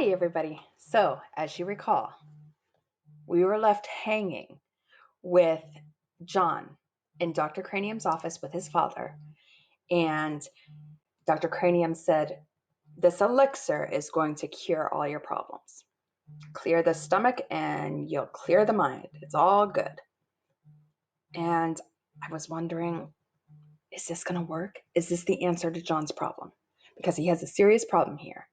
Hi, everybody. So, as you recall, we were left hanging with John in Dr. Cranium's office with his father. And Dr. Cranium said, this elixir is going to cure all your problems. Clear the stomach and you'll clear the mind. It's all good. And I was wondering, is this going to work? Is this the answer to John's problem? Because he has a serious problem here.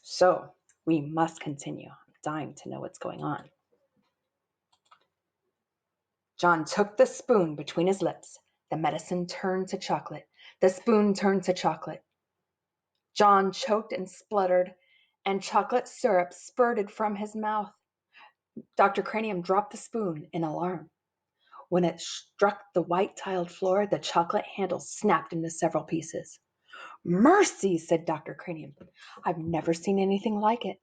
So we must continue. I'm dying to know what's going on. John took the spoon between his lips. The medicine turned to chocolate. The spoon turned to chocolate. John choked and spluttered, and chocolate syrup spurted from his mouth. Dr. Cranium dropped the spoon in alarm. When it struck the white-tiled floor, the chocolate handle snapped into several pieces. Mercy, said Dr. Cranium. I've never seen anything like it.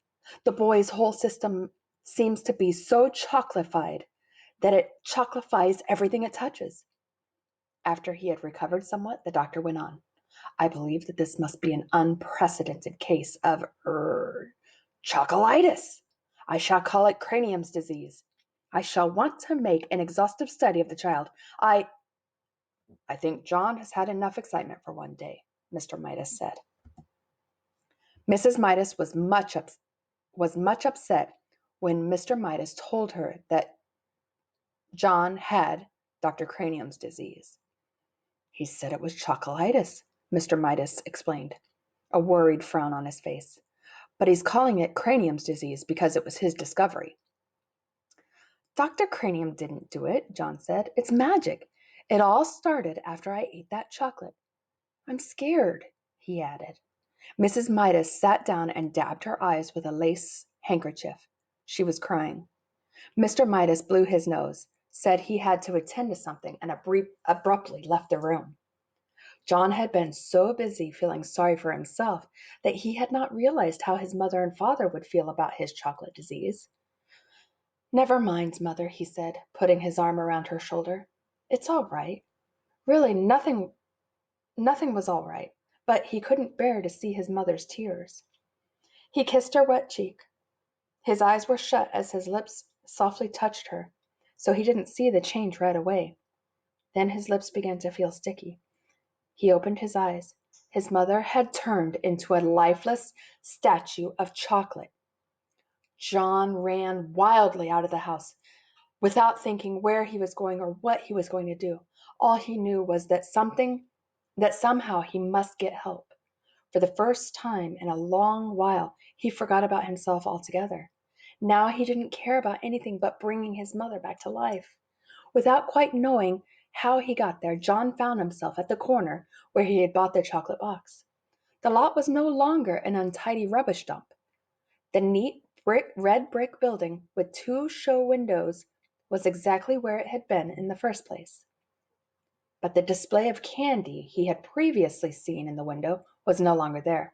The boy's whole system seems to be so chocolatified that it chocolifies everything it touches. After he had recovered somewhat, the doctor went on. I believe that this must be an unprecedented case of chocolitis. I shall call it Cranium's disease. I shall want to make an exhaustive study of the child. I think John has had enough excitement for one day, Mr. Midas said. Mrs. Midas was much upset when Mr. Midas told her that John had Dr. Cranium's disease. He said it was chocolitis, Mr. Midas explained, a worried frown on his face. But he's calling it Cranium's disease because it was his discovery. Dr. Cranium didn't do it, John said. It's magic. It all started after I ate that chocolate. I'm scared, he added. Mrs. Midas sat down and dabbed her eyes with a lace handkerchief. She was crying. Mr. Midas blew his nose, said he had to attend to something, and abruptly left the room. John had been so busy feeling sorry for himself that he had not realized how his mother and father would feel about his chocolate disease. Never mind, Mother, he said, putting his arm around her shoulder. It's all right. Really, nothing was all right, but he couldn't bear to see his mother's tears. He kissed her wet cheek. His eyes were shut as his lips softly touched her, so he didn't see the change right away. Then his lips began to feel sticky. He opened his eyes. His mother had turned into a lifeless statue of chocolate. John ran wildly out of the house without thinking where he was going or what he was going to do. All he knew was that somehow he must get help. For the first time in a long while, he forgot about himself altogether. Now he didn't care about anything but bringing his mother back to life. Without quite knowing how he got there, John found himself at the corner where he had bought the chocolate box. The lot was no longer an untidy rubbish dump. The neat red brick building with 2 show windows was exactly where it had been in the first place. But the display of candy he had previously seen in the window was no longer there.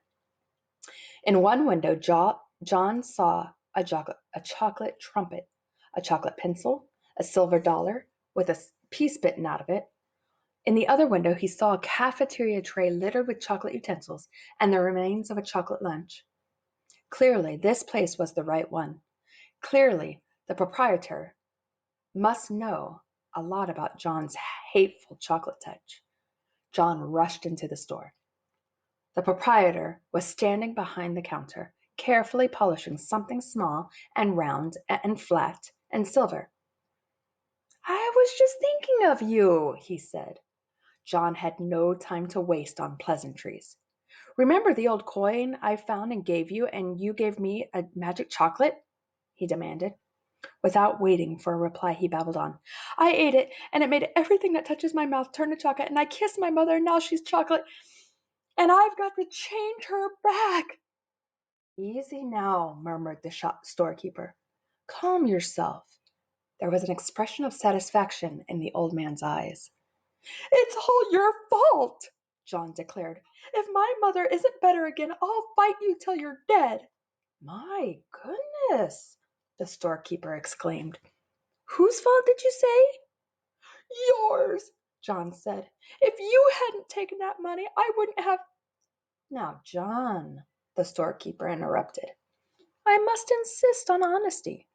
In one window, John saw a chocolate trumpet, a chocolate pencil, a silver dollar with a piece bitten out of it. In the other window, he saw a cafeteria tray littered with chocolate utensils and the remains of a chocolate lunch. Clearly, this place was the right one. Clearly, the proprietor must know a lot about John's hateful chocolate touch. John rushed into the store. The proprietor was standing behind the counter, carefully polishing something small and round and flat and silver. I was just thinking of you, he said. John had no time to waste on pleasantries. Remember the old coin I found and gave you, and you gave me a magic chocolate? He demanded. Without waiting for a reply, he babbled on. I ate it, and it made everything that touches my mouth turn to chocolate, and I kissed my mother, and now she's chocolate, and I've got to change her back. Easy now, murmured the storekeeper. Calm yourself. There was an expression of satisfaction in the old man's eyes. It's all your fault, John declared. If my mother isn't better again, I'll fight you till you're dead. My goodness, the storekeeper exclaimed. Whose fault did you say? Yours, John said. If you hadn't taken that money, I wouldn't have. Now, John, the storekeeper interrupted. I must insist on honesty.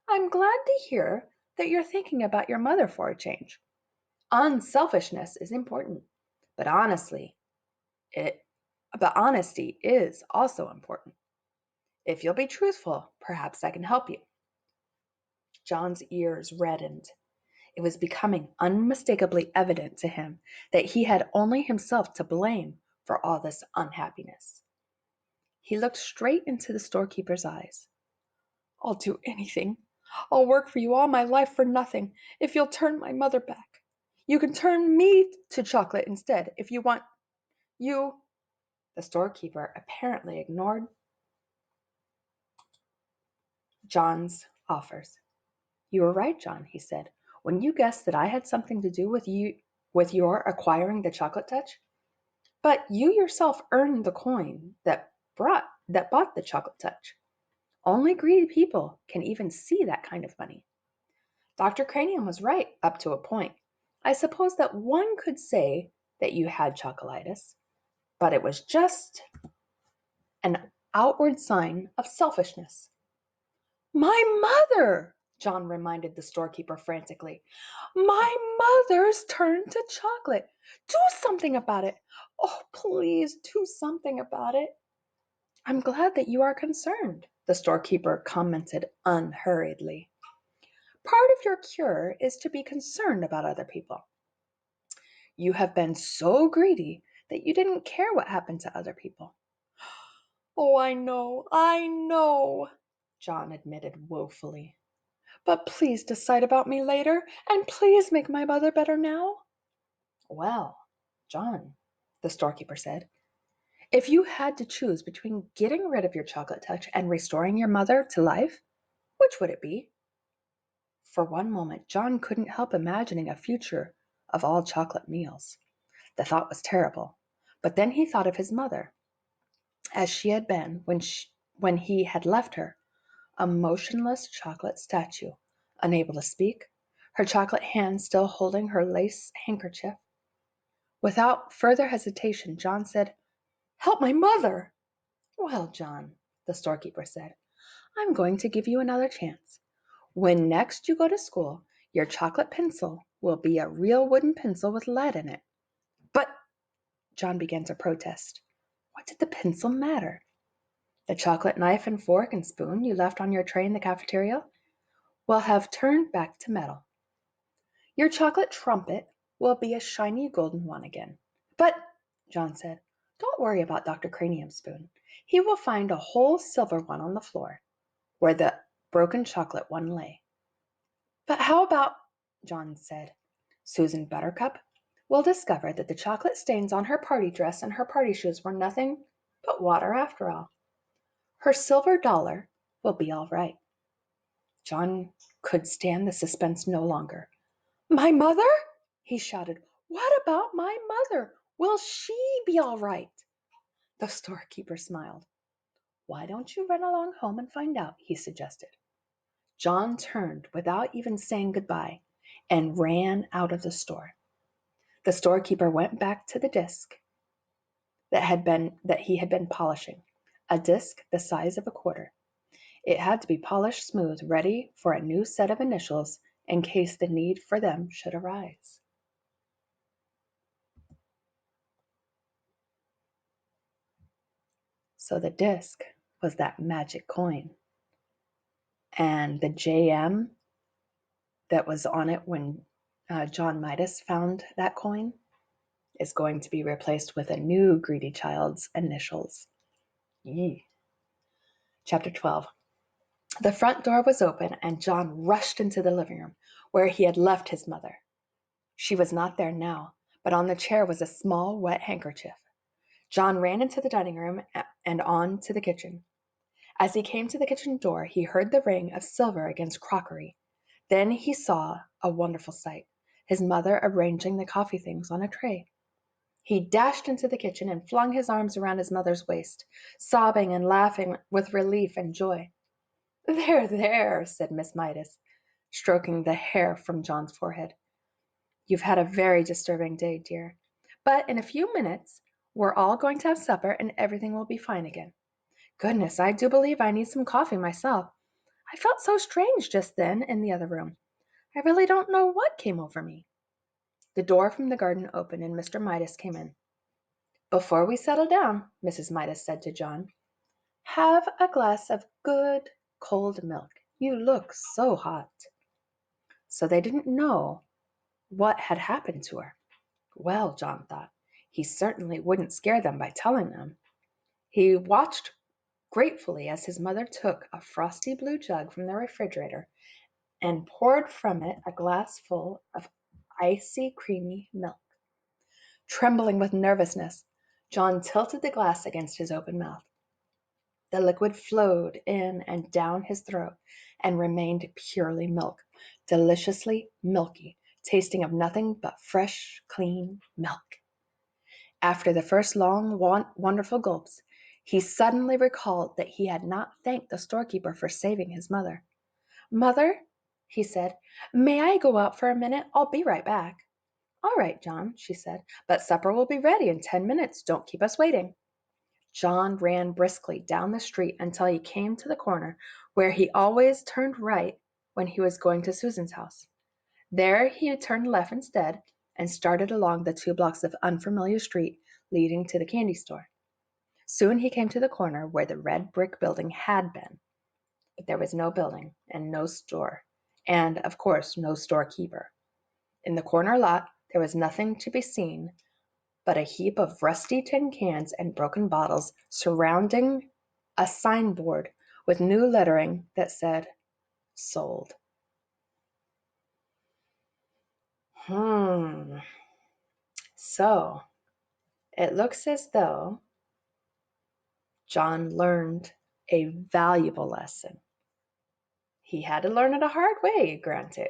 I'm glad to hear that you're thinking about your mother for a change. Unselfishness is important, but it but honesty is also important. If you'll be truthful, perhaps I can help you. John's ears reddened. It was becoming unmistakably evident to him that he had only himself to blame for all this unhappiness. He looked straight into the storekeeper's eyes. I'll do anything. I'll work for you all my life for nothing if you'll turn my mother back. You can turn me to chocolate instead if you want. You. The storekeeper apparently ignored John's offers. You were right, John, he said. When you guessed that I had something to do with your acquiring the chocolate touch, but you yourself earned the coin that bought the chocolate touch. Only greedy people can even see that kind of money. Dr. Cranium was right up to a point. I suppose that one could say that you had chocolitis, but it was just an outward sign of selfishness. My mother, John reminded the storekeeper frantically. My mother's turned to chocolate. Do something about it. Oh, please do something about it. I'm glad that you are concerned, the storekeeper commented unhurriedly. Part of your cure is to be concerned about other people. You have been so greedy that you didn't care what happened to other people. Oh, I know, John admitted woefully. But please decide about me later, and please make my mother better now. Well, John, the storekeeper said, if you had to choose between getting rid of your chocolate touch and restoring your mother to life, which would it be? For one moment, John couldn't help imagining a future of all chocolate meals. The thought was terrible, but then he thought of his mother, as she had been when he had left her, a motionless chocolate statue, unable to speak, her chocolate hand still holding her lace handkerchief. Without further hesitation, John said, Help my mother! Well, John, the storekeeper said, I'm going to give you another chance. When next you go to school, your chocolate pencil will be a real wooden pencil with lead in it. But, John began to protest. What did the pencil matter? The chocolate knife and fork and spoon you left on your tray in the cafeteria will have turned back to metal. Your chocolate trumpet will be a shiny golden one again. But, John said, don't worry about Dr. Cranium's spoon. He will find a whole silver one on the floor, where the broken chocolate one lay. But how about, John said, Susan Buttercup will discover that the chocolate stains on her party dress and her party shoes were nothing but water after all. Her silver dollar will be all right. John could stand the suspense no longer. My mother? He shouted. What about my mother? Will she be all right? The storekeeper smiled. Why don't you run along home and find out? He suggested. John turned without even saying goodbye and ran out of the store. The storekeeper went back to the disc that he had been polishing, a disc the size of a quarter. It had to be polished smooth, ready for a new set of initials in case the need for them should arise. So the disc was that magic coin. And the JM that was on it when John Midas found that coin is going to be replaced with a new greedy child's initials. Yee. Chapter 12. The front door was open, and John rushed into the living room where he had left his mother. She was not there now, but on the chair was a small wet handkerchief. John ran into the dining room and on to the kitchen. As he came to the kitchen door, he heard the ring of silver against crockery. Then he saw a wonderful sight, his mother arranging the coffee things on a tray. He dashed into the kitchen and flung his arms around his mother's waist, sobbing and laughing with relief and joy. There, there, said Miss Midas, stroking the hair from John's forehead. You've had a very disturbing day, dear. But in a few minutes, we're all going to have supper and everything will be fine again. Goodness, I do believe I need some coffee myself. I felt so strange just then in the other room. I really don't know what came over me." The door from the garden opened and Mr. Midas came in. "Before we settle down," Mrs. Midas said to John, "have a glass of good cold milk. You look so hot." So they didn't know what had happened to her. Well, John thought, he certainly wouldn't scare them by telling them. He watched gratefully as his mother took a frosty blue jug from the refrigerator and poured from it a glass full of icy creamy milk. Trembling with nervousness, John tilted the glass against his open mouth. The liquid flowed in and down his throat and remained purely milk, deliciously milky, tasting of nothing but fresh, clean milk. After the first long, wonderful gulps, he suddenly recalled that he had not thanked the storekeeper for saving his mother. "Mother," he said, "may I go out for a minute? I'll be right back." "All right, John," she said, "but supper will be ready in 10 minutes. Don't keep us waiting." John ran briskly down the street until he came to the corner where he always turned right when he was going to Susan's house. There he turned left instead and started along the 2 blocks of unfamiliar street leading to the candy store. Soon he came to the corner where the red brick building had been, but there was no building and no store, and, of course, no storekeeper. In the corner lot there was nothing to be seen but a heap of rusty tin cans and broken bottles surrounding a signboard with new lettering that said, "Sold." So it looks as though John learned a valuable lesson. He had to learn it a hard way, granted,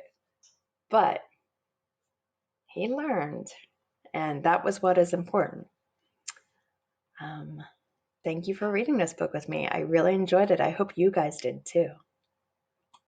but he learned, and that was what is important. Thank you for reading this book with me. I really enjoyed it. I hope you guys did too.